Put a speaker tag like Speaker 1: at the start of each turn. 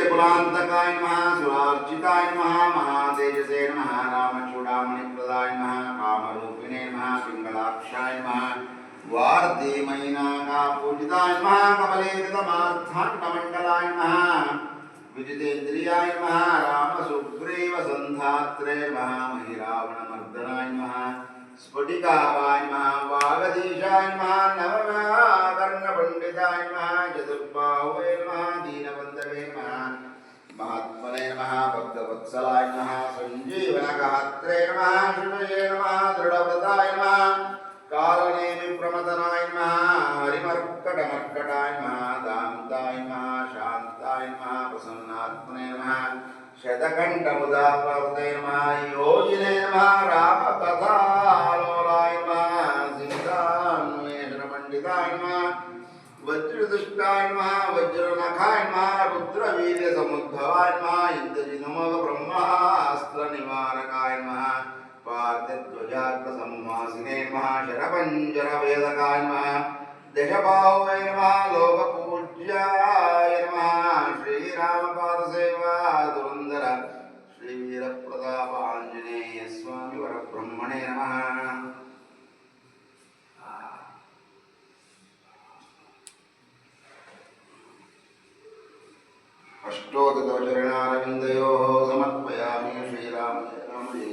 Speaker 1: कुलांतकाय नमः सुरार्चिताय नमः महातेजसे नमः रामचूडामणिप्रदाय नमः कामरूपिणे नमः पिंगलाक्षाय नमः वार्धेमयिनाका पूजिताय नमः कमलेतमार्थाण्डमण्डलाय नमः विजितेन्द्रियाय नमः रामसुग्रीव सन्धात्रे नमः महिरावणमर्दनाय नमः स्फटिकावाय नमः वागधीशाय नमः नवकर्णपण्डिताय नमः चतुर्बाहुवे नमः दीनबन्धवे नमः महात्मने नमः भक्तवत्सलाय नमः सञ्जीवनगात्रे नमः शिवये नमः दृढव्रताय नमः कालनेमिप्रमदनाय नमः हरिमर्कटमर्कटाय नमः दान्ताय नमः शान्ताय नमः प्रसन्नात्मने नमः शतकण्ठमुदाप्रवृते नमः योगिने नमः रामकथालोलाय नमः सीतान्वेषणपण्डिताय नमः वज्रदुष्टाय नमः वज्रनखाय नमः रुद्रवीर्यसमुद्भवाय नमः इन्द्रजिनमोघब्रह्मास्त्रनिवारकाय नमः पार्थध्वजाग्रसंवासिने नमः शरपञ्जरवेदकाय नमः दशबाहुवे नमः लोकपूज्याय नमः श्रीरामपादसेवा धुरन्धर श्रीवीरप्रताप आञ्जनेय स्वामी वरब्रह्मणे नमः। अष्टोत्तरचरणारविन्दयोः समर्पयामि श्रीराम जय राम जय।